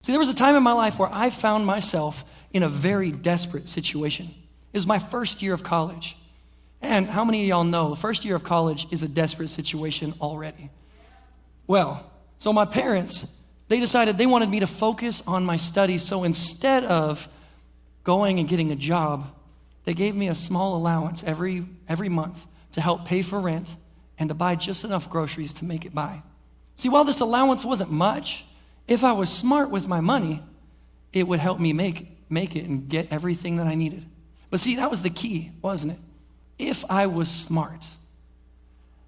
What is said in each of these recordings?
See, there was a time in my life where I found myself in a very desperate situation. It was my first year of college. And how many of y'all know the first year of college is a desperate situation already? Well, so my parents, they decided they wanted me to focus on my studies. So instead of going and getting a job, they gave me a small allowance every month to help pay for rent and to buy just enough groceries to make it by. See, while this allowance wasn't much, if I was smart with my money, it would help me make it and get everything that I needed. But see, that was the key, wasn't it? If I was smart.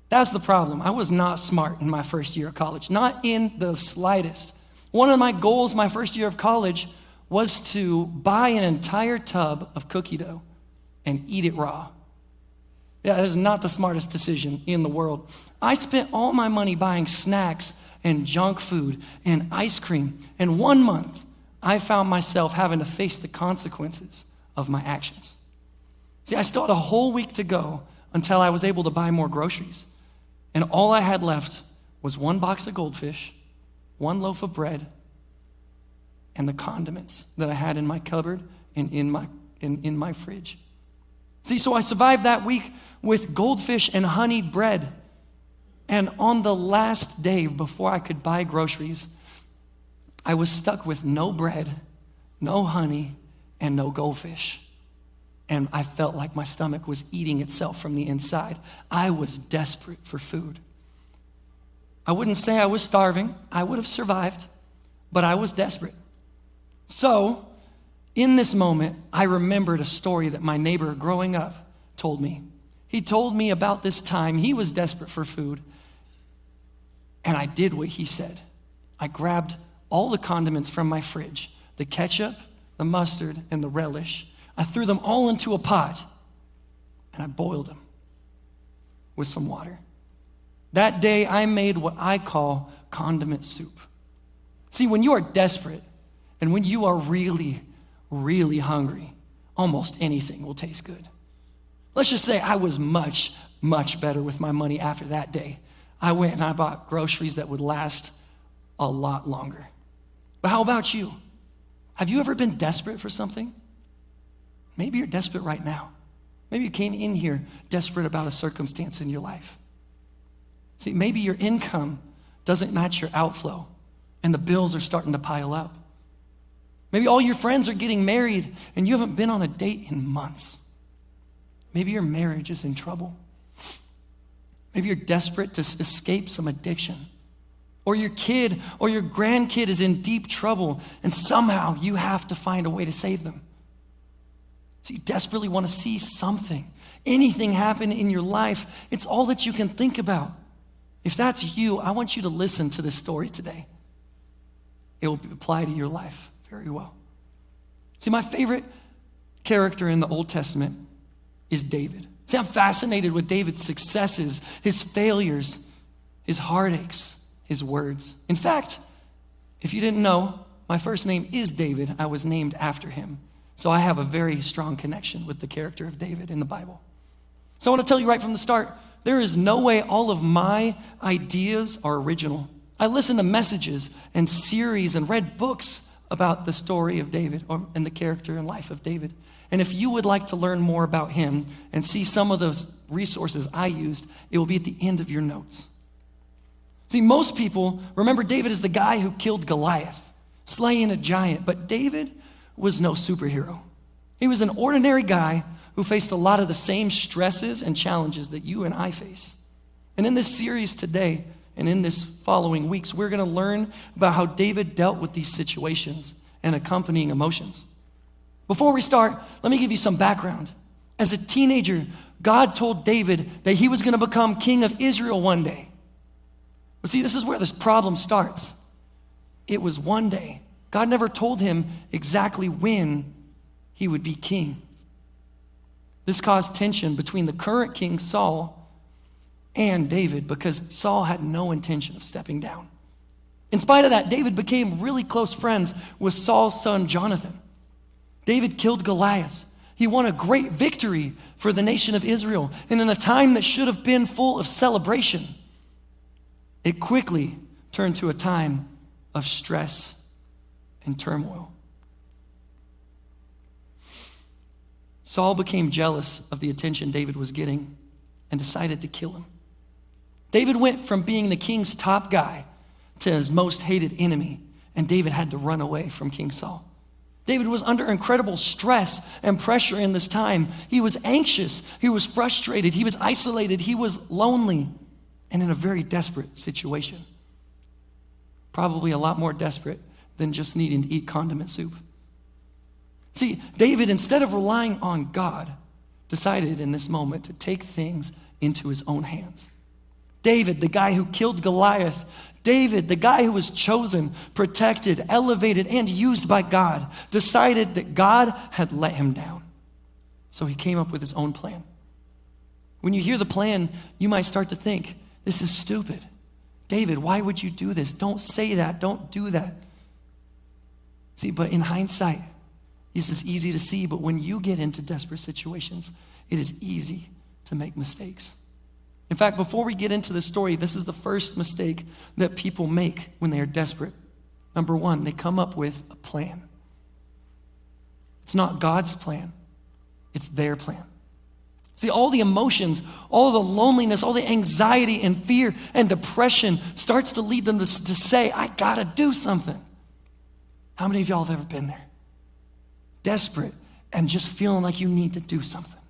That's the problem. I was not smart in my first year of college, not in the slightest. One of my goals my first year of college was to buy an entire tub of cookie dough and eat it raw. Yeah, that is not the smartest decision in the world. I spent all my money buying snacks and junk food and ice cream. And 1 month, I found myself having to face the consequences of my actions. See, I still had a whole week to go until I was able to buy more groceries. And all I had left was 1 box of goldfish, 1 loaf of bread, and the condiments that I had in my cupboard and in my fridge. See, so I survived that week with goldfish and honeyed bread. And on the last day before I could buy groceries, I was stuck with no bread, no honey, and no goldfish. And I felt like my stomach was eating itself from the inside. I was desperate for food. I wouldn't say I was starving. I would have survived, but I was desperate. So, in this moment, I remembered a story that my neighbor growing up told me. He told me about this time he was desperate for food, and I did what he said. I grabbed all the condiments from my fridge, the ketchup, the mustard, and the relish. I threw them all into a pot, and I boiled them with some water. That day, I made what I call condiment soup. See, when you are desperate and when you are really, really hungry, almost anything will taste good. Let's just say I was much, much better with my money after that day. I went and I bought groceries that would last a lot longer. But how about you? Have you ever been desperate for something? Maybe you're desperate right now. Maybe you came in here desperate about a circumstance in your life. See, maybe your income doesn't match your outflow and the bills are starting to pile up. Maybe all your friends are getting married and you haven't been on a date in months. Maybe your marriage is in trouble. Maybe you're desperate to escape some addiction. Or your kid or your grandkid is in deep trouble and somehow you have to find a way to save them. So you desperately want to see something, anything happen in your life. It's all that you can think about. If that's you, I want you to listen to this story today. It will apply to your life very well. See, my favorite character in the Old Testament is David. See, I'm fascinated with David's successes, his failures, his heartaches, his words. In fact, if you didn't know, my first name is David. I was named after him. So I have a very strong connection with the character of David in the Bible. So I want to tell you right from the start, there is no way all of my ideas are original. I listened to messages and series and read books about the story of David and the character and life of David. And if you would like to learn more about him and see some of those resources I used, it will be at the end of your notes. See, most people remember David as the guy who killed Goliath, slaying a giant, but David was no superhero. He was an ordinary guy who faced a lot of the same stresses and challenges that you and I face. And in this series today, and in this following weeks, we're going to learn about how David dealt with these situations and accompanying emotions. Before we start, let me give you some background. As a teenager, God told David that he was going to become king of Israel one day. But see, this is where this problem starts. It was one day. God never told him exactly when he would be king. This caused tension between the current king, Saul, and David because Saul had no intention of stepping down. In spite of that, David became really close friends with Saul's son, Jonathan. David killed Goliath. He won a great victory for the nation of Israel. And in a time that should have been full of celebration, it quickly turned to a time of stress and turmoil. Saul became jealous of the attention David was getting and decided to kill him. David went from being the king's top guy to his most hated enemy, and David had to run away from King Saul. David was under incredible stress and pressure in this time. He was anxious, he was frustrated, he was isolated, he was lonely, and in a very desperate situation. Probably a lot more desperate than just needing to eat condiment soup. See, David, instead of relying on God, decided in this moment to take things into his own hands. David, the guy who killed Goliath, David, the guy who was chosen, protected, elevated, and used by God, decided that God had let him down. So he came up with his own plan. When you hear the plan, you might start to think, this is stupid. David, why would you do this? Don't say that. Don't do that. See, but in hindsight, this is easy to see, but when you get into desperate situations, it is easy to make mistakes. In fact, before we get into the story, this is the first mistake that people make when they are desperate. Number one, they come up with a plan. It's not God's plan. It's their plan. See, all the emotions, all the loneliness, all the anxiety and fear and depression starts to lead them to say, I gotta do something. How many of y'all have ever been there? Desperate and just feeling like you need to do something.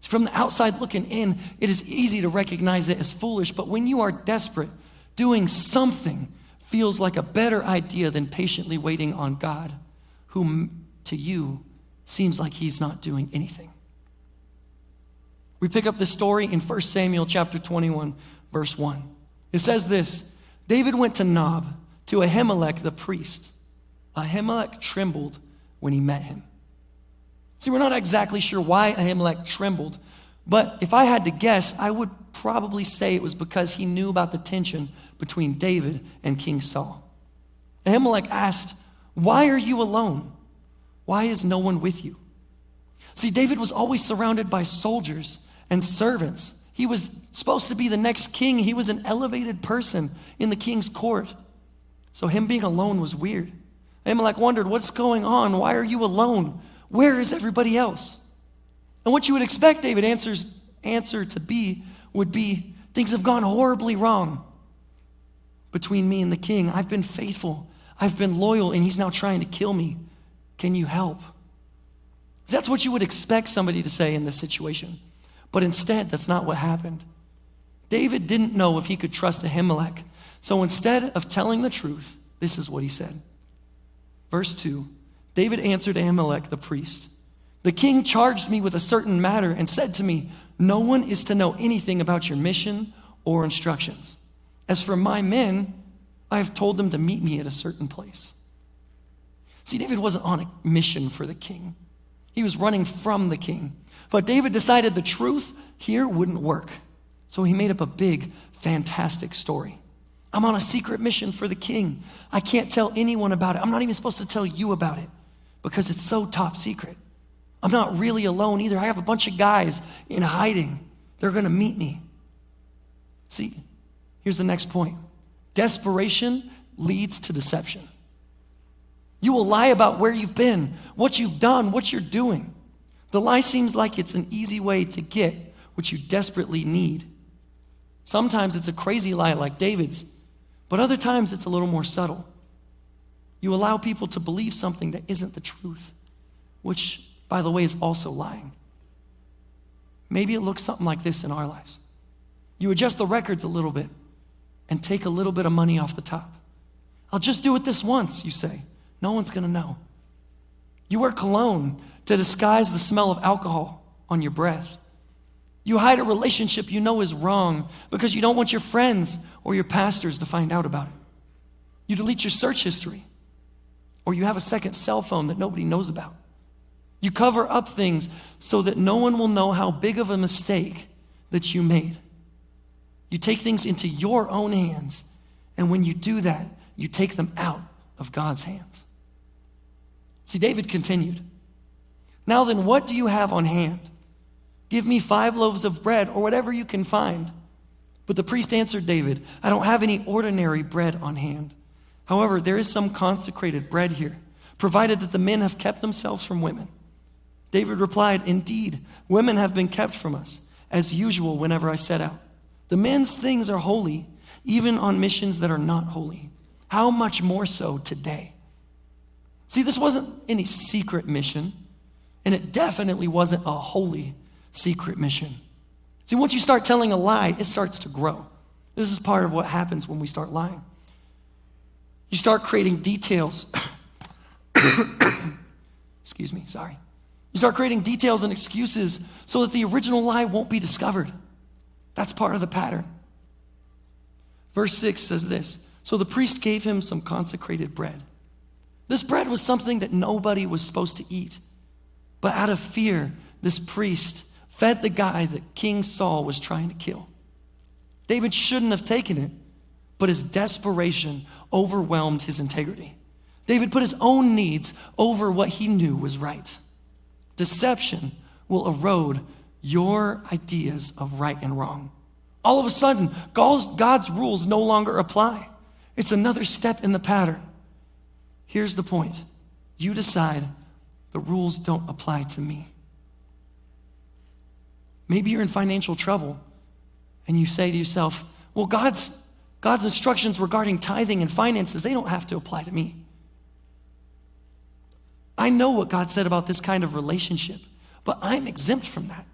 From the outside looking in, it is easy to recognize it as foolish, but when you are desperate, doing something feels like a better idea than patiently waiting on God, whom to you seems like he's not doing anything. We pick up this story in 1 Samuel chapter 21, verse 1. It says this, David went to Nob, to Ahimelech the priest. Ahimelech trembled when he met him. See, we're not exactly sure why Ahimelech trembled, but if I had to guess, I would probably say it was because he knew about the tension between David and King Saul. Ahimelech asked, why are you alone? Why is no one with you? See, David was always surrounded by soldiers and servants. He was supposed to be the next king. He was an elevated person in the king's court. So him being alone was weird. Ahimelech wondered, what's going on? Why are you alone? Where is everybody else? And what you would expect David's answer to be would be, things have gone horribly wrong between me and the king. I've been faithful. I've been loyal, and he's now trying to kill me. Can you help? That's what you would expect somebody to say in this situation. But instead, that's not what happened. David didn't know if he could trust Ahimelech. So instead of telling the truth, this is what he said. Verse 2, David answered Ahimelech the priest, the king charged me with a certain matter and said to me, no one is to know anything about your mission or instructions. As for my men, I have told them to meet me at a certain place. See, David wasn't on a mission for the king. He was running from the king. But David decided the truth here wouldn't work. So he made up a big, fantastic story. I'm on a secret mission for the king. I can't tell anyone about it. I'm not even supposed to tell you about it because it's so top secret. I'm not really alone either. I have a bunch of guys in hiding. They're going to meet me. See, here's the next point. Desperation leads to deception. You will lie about where you've been, what you've done, what you're doing. The lie seems like it's an easy way to get what you desperately need. Sometimes it's a crazy lie like David's, but other times it's a little more subtle. You allow people to believe something that isn't the truth, which, by the way, is also lying. Maybe it looks something like this in our lives. You adjust the records a little bit and take a little bit of money off the top. I'll just do it this once, you say. No one's going to know. You wear cologne to disguise the smell of alcohol on your breath. You hide a relationship you know is wrong because you don't want your friends or your pastors to find out about it. You delete your search history, or you have a second cell phone that nobody knows about. You cover up things so that no one will know how big of a mistake that you made. You take things into your own hands, and when you do that, you take them out of God's hands. See, David continued, now then, what do you have on hand? Give me 5 loaves of bread or whatever you can find. But the priest answered David, I don't have any ordinary bread on hand. However, there is some consecrated bread here, provided that the men have kept themselves from women." David replied, "Indeed, women have been kept from us, as usual whenever I set out. The men's things are holy, even on missions that are not holy. How much more so today?" See, this wasn't any secret mission, and it definitely wasn't a holy secret mission. See, once you start telling a lie, it starts to grow. This is part of what happens when we start lying. You start creating details. Excuse me, sorry. You start creating details and excuses so that the original lie won't be discovered. That's part of the pattern. Verse 6 says this, "So the priest gave him some consecrated bread." This bread was something that nobody was supposed to eat. But out of fear, this priest fed the guy that King Saul was trying to kill. David shouldn't have taken it, but his desperation overwhelmed his integrity. David put his own needs over what he knew was right. Deception will erode your ideas of right and wrong. All of a sudden, God's rules no longer apply. It's another step in the pattern. Here's the point. You decide the rules don't apply to me. Maybe you're in financial trouble and you say to yourself, well, God's instructions regarding tithing and finances, they don't have to apply to me. I know what God said about this kind of relationship, but I'm exempt from that.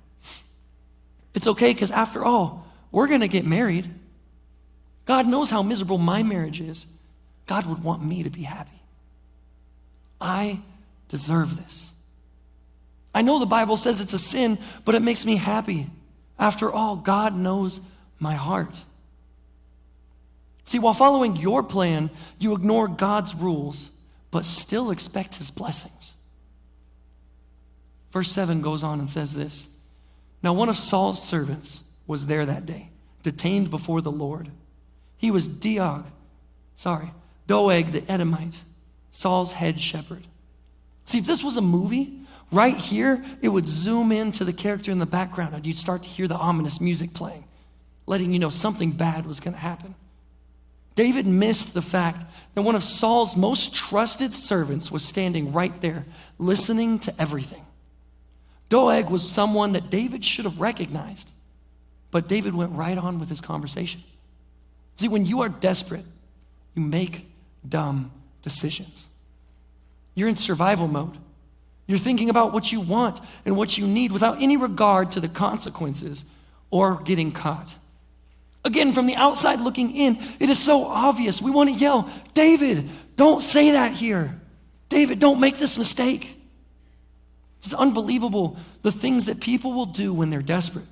It's okay because after all, we're going to get married. God knows how miserable my marriage is. God would want me to be happy. I deserve this. I know the Bible says it's a sin, but it makes me happy. After all, God knows my heart. See, while following your plan, you ignore God's rules, but still expect his blessings. Verse 7 goes on and says this. Now one of Saul's servants was there that day, detained before the Lord. He was Doeg the Edomite, Saul's head shepherd. See, if this was a movie, right here, it would zoom into the character in the background and you'd start to hear the ominous music playing, letting you know something bad was going to happen. David missed the fact that one of Saul's most trusted servants was standing right there, listening to everything. Doeg was someone that David should have recognized, but David went right on with his conversation. See, when you are desperate, you make dumb decisions. You're in survival mode. You're thinking about what you want and what you need without any regard to the consequences or getting caught. Again, from the outside looking in, it is so obvious. We want to yell, David, don't say that here. David, don't make this mistake. It's unbelievable the things that people will do when they're desperate.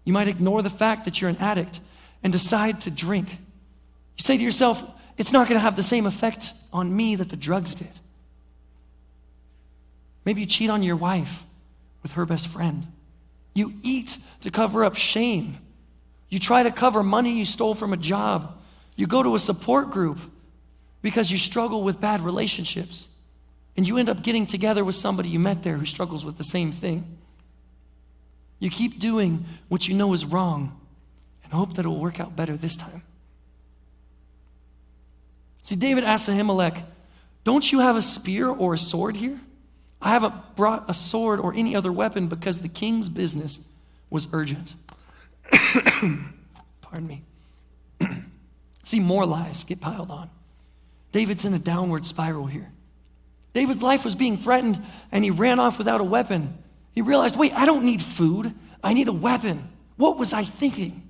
You might ignore the fact that you're an addict and decide to drink. You say to yourself, it's not going to have the same effect on me that the drugs did. Maybe you cheat on your wife with her best friend. You eat to cover up shame. You try to cover money you stole from a job. You go to a support group because you struggle with bad relationships. And you end up getting together with somebody you met there who struggles with the same thing. You keep doing what you know is wrong and hope that it will work out better this time. See, David asked Ahimelech, don't you have a spear or a sword here? I haven't brought a sword or any other weapon because the king's business was urgent. Pardon me. See, more lies get piled on. David's in a downward spiral here. David's life was being threatened and he ran off without a weapon. He realized, wait, I don't need food. I need a weapon. What was I thinking?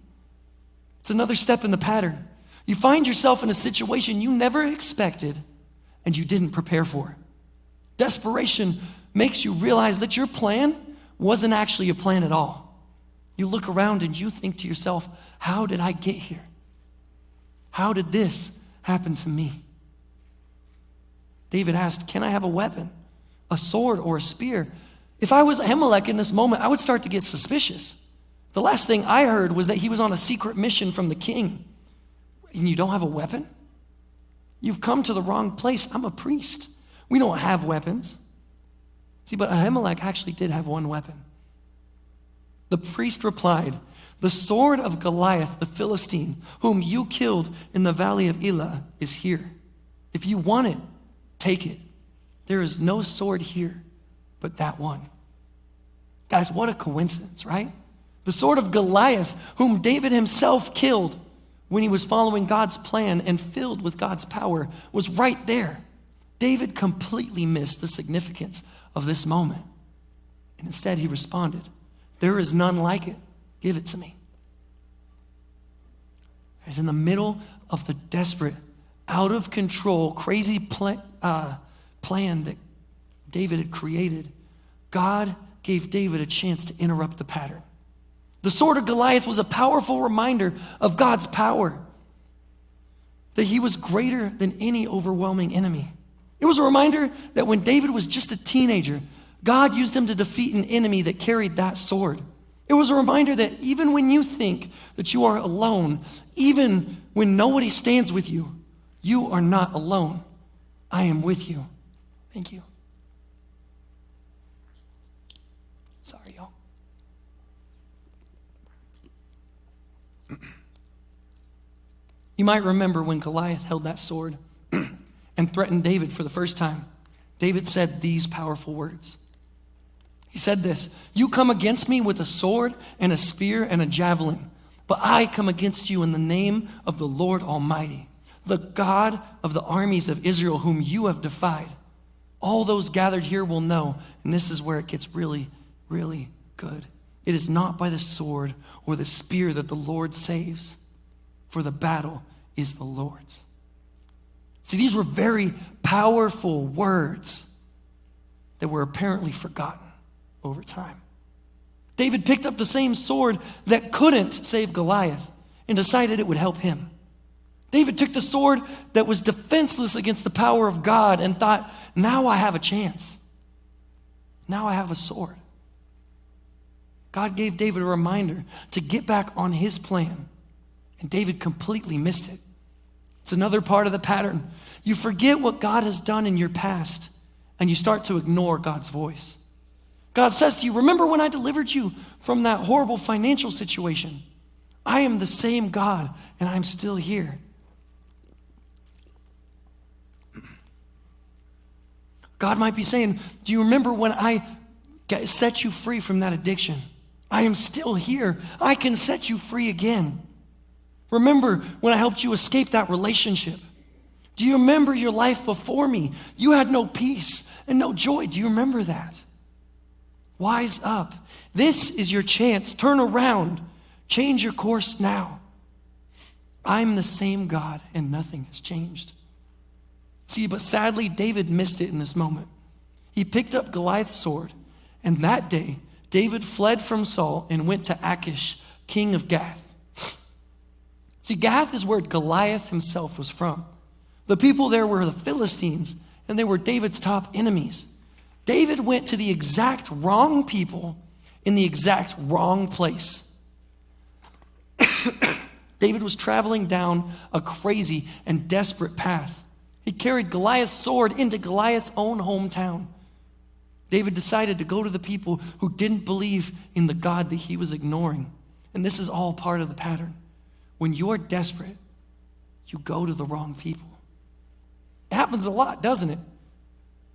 It's another step in the pattern. You find yourself in a situation you never expected and you didn't prepare for. Desperation makes you realize that your plan wasn't actually a plan at all. You look around and you think to yourself, how did I get here? How did this happen to me? David asked, can I have a weapon, a sword or a spear? If I was Ahimelech in this moment, I would start to get suspicious. The last thing I heard was that he was on a secret mission from the king. And you don't have a weapon? You've come to the wrong place. I'm a priest. We don't have weapons. See, but Ahimelech actually did have one weapon. The priest replied, The sword of Goliath, the Philistine, whom you killed in the valley of Elah, is here. If you want it, take it. There is no sword here but that one. Guys, what a coincidence, right? The sword of Goliath, whom David himself killed when he was following God's plan and filled with God's power, was right there. David completely missed the significance of this moment. And instead he responded, there is none like it. Give it to me. As in the middle of the desperate, out of control, crazy plan that David had created, God gave David a chance to interrupt the pattern. The sword of Goliath was a powerful reminder of God's power, that he was greater than any overwhelming enemy. It was a reminder that when David was just a teenager, God used him to defeat an enemy that carried that sword. It was a reminder that even when you think that you are alone, even when nobody stands with you, you are not alone. I am with you. Thank you. Sorry, y'all. You might remember when Goliath held that sword and threatened David for the first time. David said these powerful words. He said this, you come against me with a sword and a spear and a javelin, but I come against you in the name of the Lord Almighty, the God of the armies of Israel, whom you have defied. All those gathered here will know, and this is where it gets really, really good. It is not by the sword or the spear that the Lord saves, for the battle is the Lord's. See, these were very powerful words that were apparently forgotten over time. David picked up the same sword that couldn't save Goliath and decided it would help him. David took the sword that was defenseless against the power of God and thought, now I have a chance. Now I have a sword. God gave David a reminder to get back on his plan, and David completely missed it. It's another part of the pattern. You forget what God has done in your past, and you start to ignore God's voice. God says to you, remember when I delivered you from that horrible financial situation? I am the same God, and I'm still here. God might be saying, do you remember when I set you free from that addiction? I am still here. I can set you free again. Remember when I helped you escape that relationship? Do you remember your life before me? You had no peace and no joy. Do you remember that? Wise up. This is your chance. Turn around. Change your course now. I'm the same God and nothing has changed. See, but sadly, David missed it in this moment. He picked up Goliath's sword, and that day, David fled from Saul and went to Achish, king of Gath. See, Gath is where Goliath himself was from. The people there were the Philistines, and they were David's top enemies. David went to the exact wrong people in the exact wrong place. David was traveling down a crazy and desperate path. He carried Goliath's sword into Goliath's own hometown. David decided to go to the people who didn't believe in the God that he was ignoring. And this is all part of the pattern. When you're desperate, you go to the wrong people. It happens a lot, doesn't it?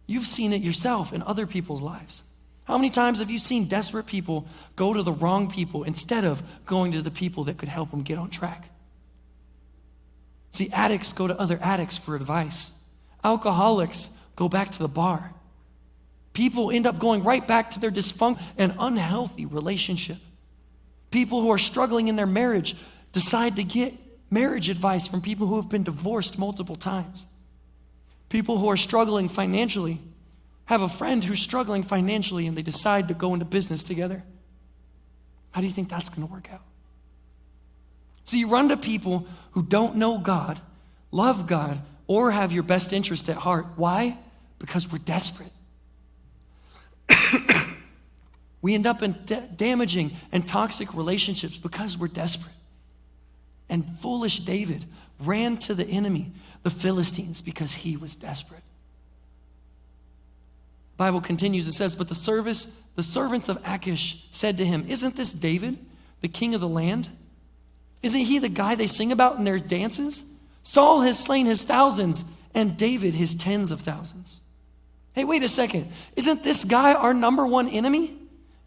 You've seen it yourself in other people's lives. How many times have you seen desperate people go to the wrong people instead of going to the people that could help them get on track? See, addicts go to other addicts for advice. Alcoholics go back to the bar. People end up going right back to their dysfunction and unhealthy relationship. People who are struggling in their marriage decide to get marriage advice from people who have been divorced multiple times. People who are struggling financially have a friend who's struggling financially and they decide to go into business together. How do you think that's going to work out? So you run to people who don't know God, love God, or have your best interest at heart. Why? Because we're desperate. We end up in damaging and toxic relationships because we're desperate. And foolish David ran to the enemy, the Philistines, because he was desperate. The Bible continues, it says, but the servants of Achish said to him, isn't this David, the king of the land? Isn't he the guy they sing about in their dances? Saul has slain his thousands and David his tens of thousands. Hey, wait a second. Isn't this guy our number one enemy?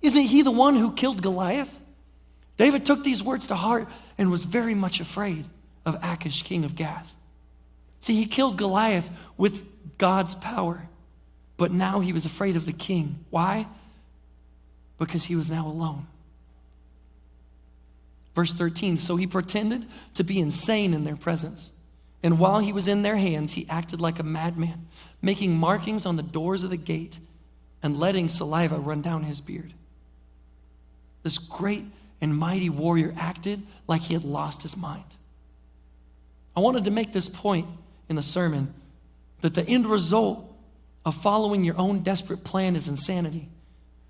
Isn't he the one who killed Goliath? David took these words to heart and was very much afraid of Achish, king of Gath. See, he killed Goliath with God's power, but now he was afraid of the king. Why? Because he was now alone. Verse 13, so he pretended to be insane in their presence. And while he was in their hands, he acted like a madman, making markings on the doors of the gate and letting saliva run down his beard. This great and mighty warrior acted like he had lost his mind. I wanted to make this point in the sermon that the end result of following your own desperate plan is insanity.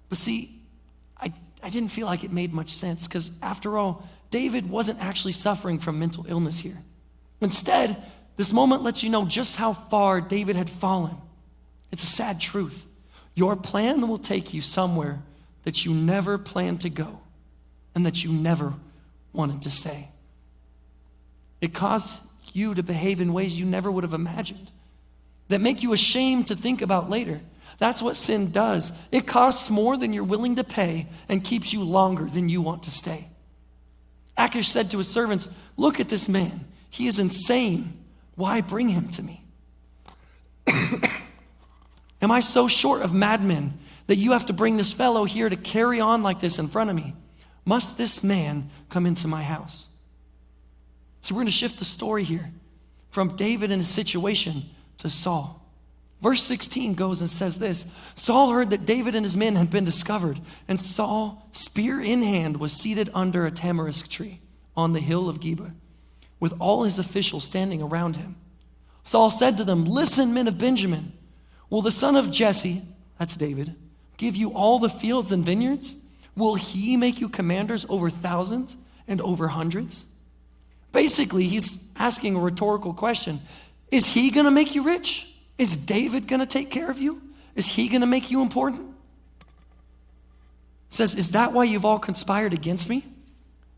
But see, I didn't feel like it made much sense because after all, David wasn't actually suffering from mental illness here. Instead, this moment lets you know just how far David had fallen. It's a sad truth. Your plan will take you somewhere that you never planned to go and that you never wanted to stay. It caused you to behave in ways you never would have imagined, that make you ashamed to think about later. That's what sin does. It costs more than you're willing to pay and keeps you longer than you want to stay. Achish said to his servants, look at this man. He is insane. Why bring him to me? Am I so short of madmen that you have to bring this fellow here to carry on like this in front of me? Must this man come into my house? So we're going to shift the story here from David and his situation to Saul. Verse 16 goes and says this, Saul heard that David and his men had been discovered, and Saul, spear in hand, was seated under a tamarisk tree on the hill of Geba, with all his officials standing around him. Saul said to them, listen, men of Benjamin, will the son of Jesse, that's David, give you all the fields and vineyards? Will he make you commanders over thousands and over hundreds? Basically, he's asking a rhetorical question. Is he going to make you rich? Is David going to take care of you? Is he going to make you important? It says, is that why you've all conspired against me?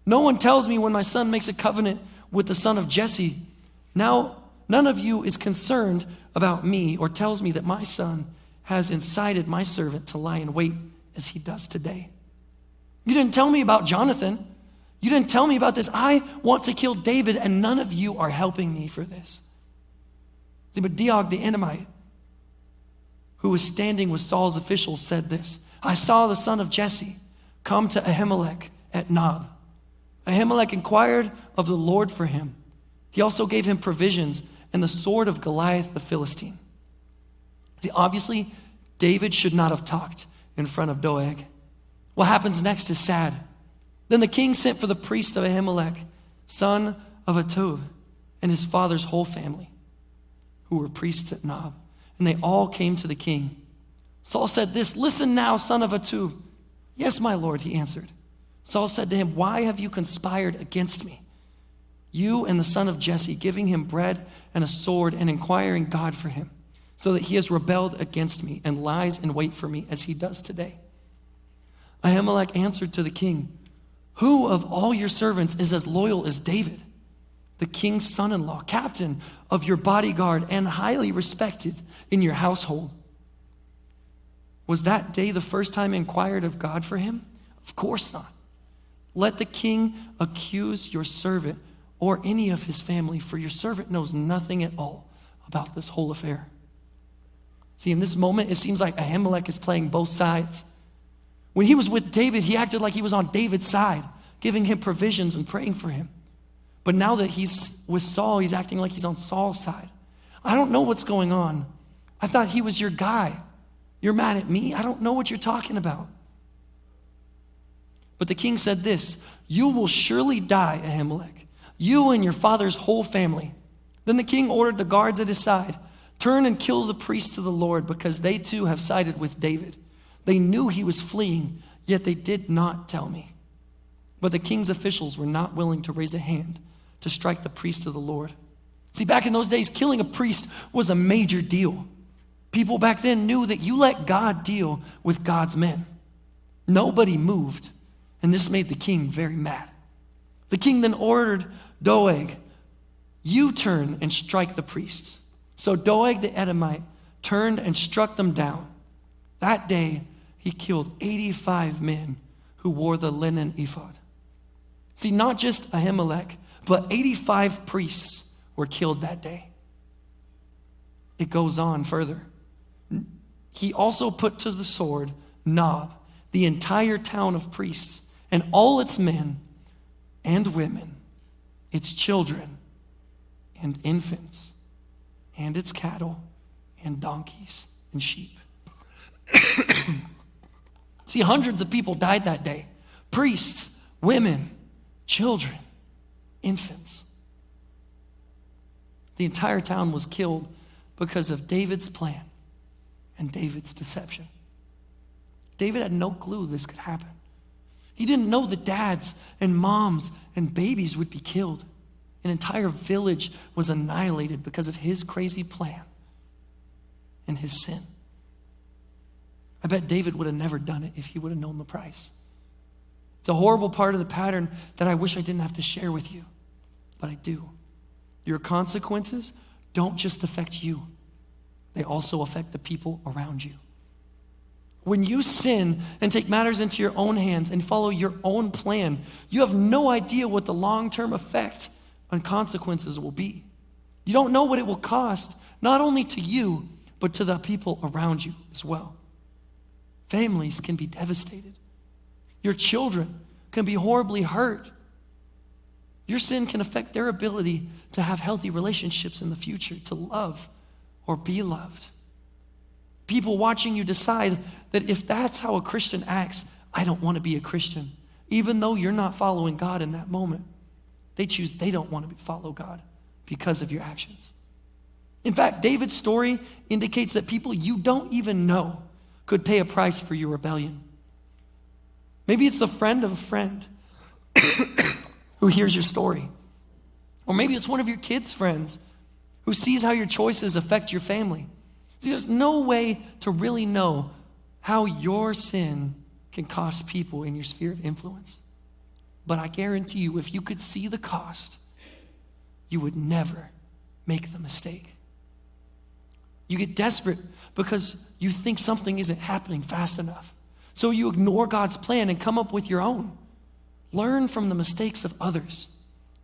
No one tells me when my son makes a covenant with the son of Jesse. Now, none of you is concerned about me or tells me that my son has incited my servant to lie in wait as he does today. You didn't tell me about Jonathan. You didn't tell me about this. I want to kill David, and none of you are helping me for this. See, but Doeg the Edomite, who was standing with Saul's officials, said this, I saw the son of Jesse come to Ahimelech at Nob. Ahimelech inquired of the Lord for him. He also gave him provisions and the sword of Goliath the Philistine. See, obviously, David should not have talked in front of Doeg. What happens next is sad. Then the king sent for the priest of Ahimelech, son of Ahitub, and his father's whole family, who were priests at Nob, and they all came to the king. Saul said this, listen now, son of Ahitub. Yes, my lord, he answered. Saul said to him, why have you conspired against me? You and the son of Jesse, giving him bread and a sword and inquiring God for him, so that he has rebelled against me and lies in wait for me as he does today. Ahimelech answered to the king, who of all your servants is as loyal as David, the king's son-in-law, captain of your bodyguard, and highly respected in your household? Was that day the first time I inquired of God for him? Of course not. Let the king accuse your servant or any of his family, for your servant knows nothing at all about this whole affair. See, in this moment, it seems like Ahimelech is playing both sides. When he was with David, he acted like he was on David's side, giving him provisions and praying for him. But now that he's with Saul, he's acting like he's on Saul's side. I don't know what's going on. I thought he was your guy. You're mad at me? I don't know what you're talking about. But the king said this, you will surely die, Ahimelech, you and your father's whole family. Then the king ordered the guards at his side, turn and kill the priests of the Lord, because they too have sided with David. They knew he was fleeing, yet they did not tell me. But the king's officials were not willing to raise a hand to strike the priests of the Lord. See, back in those days, killing a priest was a major deal. People back then knew that you let God deal with God's men. Nobody moved And this made the king very mad. The king then ordered Doeg, you turn and strike the priests. So Doeg the Edomite turned and struck them down. That day he killed 85 men who wore the linen ephod. See, not just Ahimelech, but 85 priests were killed that day. It goes on further. He also put to the sword Nob, the entire town of priests, and all its men and women, its children and infants, and its cattle and donkeys and sheep. See, hundreds of people died that day. Priests, women, children, infants. The entire town was killed because of David's plan and David's deception. David had no clue this could happen. He didn't know that dads and moms and babies would be killed. An entire village was annihilated because of his crazy plan and his sin. I bet David would have never done it if he would have known the price. It's a horrible part of the pattern that I wish I didn't have to share with you, but I do. Your consequences don't just affect you. They also affect the people around you. When you sin and take matters into your own hands and follow your own plan, you have no idea what the long-term effect on consequences will be. You don't know what it will cost, not only to you, but to the people around you as well. Families can be devastated. Your children can be horribly hurt. Your sin can affect their ability to have healthy relationships in the future, to love or be loved. People watching you decide that if that's how a Christian acts, I don't want to be a Christian. Even though you're not following God in that moment, they choose they don't want to follow God because of your actions. In fact, David's story indicates that people you don't even know could pay a price for your rebellion. Maybe it's the friend of a friend who hears your story. Or maybe it's one of your kids' friends who sees how your choices affect your family. See, there's no way to really know how your sin can cost people in your sphere of influence. But I guarantee you, if you could see the cost, you would never make the mistake. You get desperate because you think something isn't happening fast enough. So you ignore God's plan and come up with your own. Learn from the mistakes of others.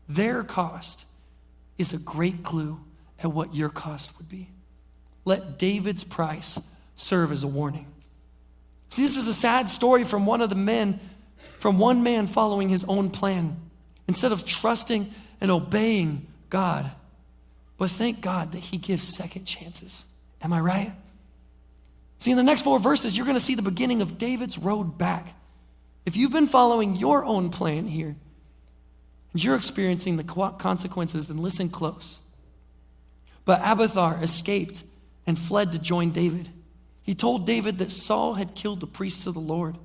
Their cost is a great clue at what your cost would be. Let David's price serve as a warning. See, this is a sad story from one man following his own plan, instead of trusting and obeying God. But thank God that he gives second chances. Am I right? See, in the next 4 verses, you're going to see the beginning of David's road back. If you've been following your own plan here, and you're experiencing the consequences, then listen close. But Abiathar escaped and fled to join David. He told David that Saul had killed the priests of the Lord.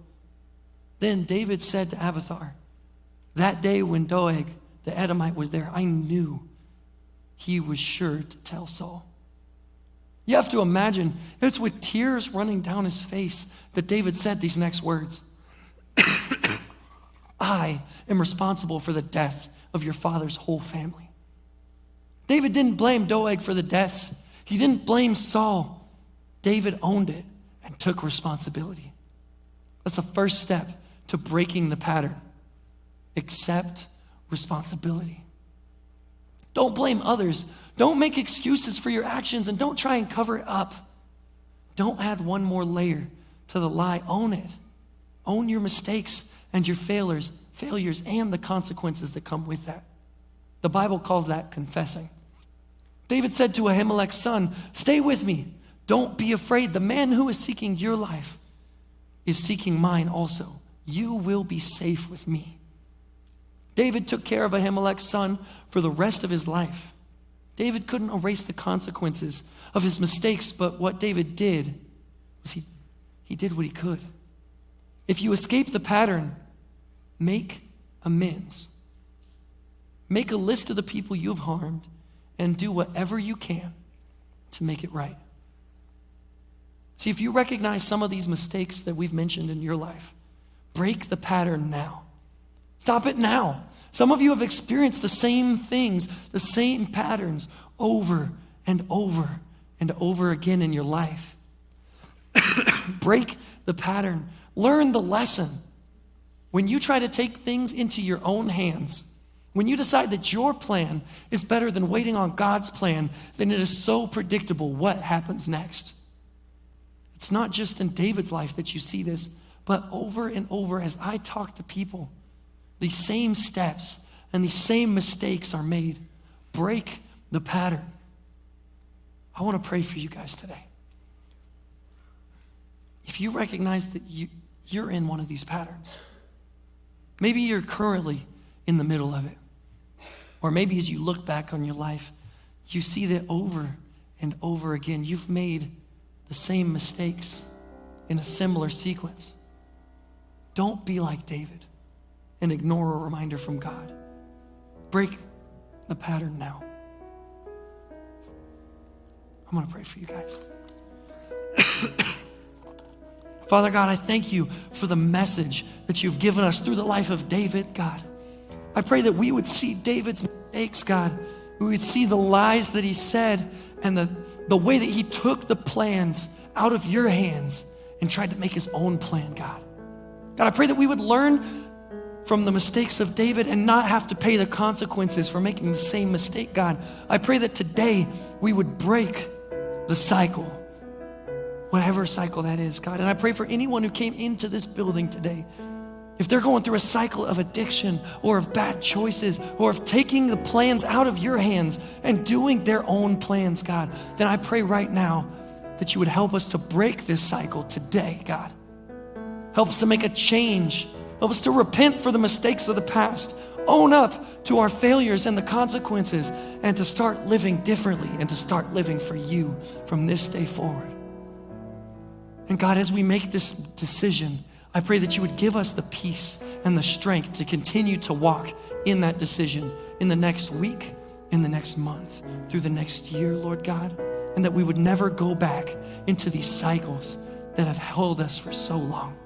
Then David said to Abiathar, that day when Doeg the Edomite was there, I knew he was sure to tell Saul. You have to imagine, it's with tears running down his face that David said these next words. I am responsible for the death of your father's whole family. David didn't blame Doeg for the deaths. He didn't blame Saul. David owned it and took responsibility. That's the first step to breaking the pattern. Accept responsibility. Don't blame others. Don't make excuses for your actions, and don't try and cover it up. Don't add one more layer to the lie. Own it. Own your mistakes and your failures and the consequences that come with that. The Bible calls that confessing. David said to Ahimelech's son, stay with me. Don't be afraid. The man who is seeking your life is seeking mine also. You will be safe with me. David took care of Ahimelech's son for the rest of his life. David couldn't erase the consequences of his mistakes, but what David did was he did what he could. If you escape the pattern, make amends. Make a list of the people you have harmed and do whatever you can to make it right. See, if you recognize some of these mistakes that we've mentioned in your life, break the pattern now. Stop it now. Some of you have experienced the same things, the same patterns over and over and over again in your life. Break the pattern. Learn the lesson. When you try to take things into your own hands, when you decide that your plan is better than waiting on God's plan, then it is so predictable what happens next. It's not just in David's life that you see this, but over and over as I talk to people, these same steps and these same mistakes are made. Break the pattern. I want to pray for you guys today. If you recognize that you're in one of these patterns, maybe you're currently in the middle of it, or maybe as you look back on your life, you see that over and over again, you've made the same mistakes in a similar sequence. Don't be like David and ignore a reminder from God. Break the pattern now. I'm going to pray for you guys. Father God, I thank you for the message that you've given us through the life of David, God. I pray that we would see David's mistakes, God. We would see the lies that he said and the way that he took the plans out of your hands and tried to make his own plan, God. God, I pray that we would learn from the mistakes of David and not have to pay the consequences for making the same mistake, God. I pray that today we would break the cycle, whatever cycle that is, God. And I pray for anyone who came into this building today, if they're going through a cycle of addiction or of bad choices or of taking the plans out of your hands and doing their own plans, God, then I pray right now that you would help us to break this cycle today, God. Help us to make a change. Help us to repent for the mistakes of the past, own up to our failures and the consequences, and to start living differently and to start living for you from this day forward. And God, as we make this decision, I pray that you would give us the peace and the strength to continue to walk in that decision in the next week, in the next month, through the next year, Lord God, and that we would never go back into these cycles that have held us for so long.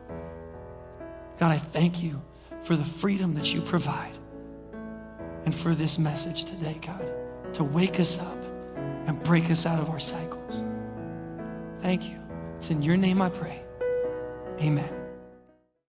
God, I thank you for the freedom that you provide and for this message today, God, to wake us up and break us out of our cycles. Thank you. It's in your name I pray. Amen.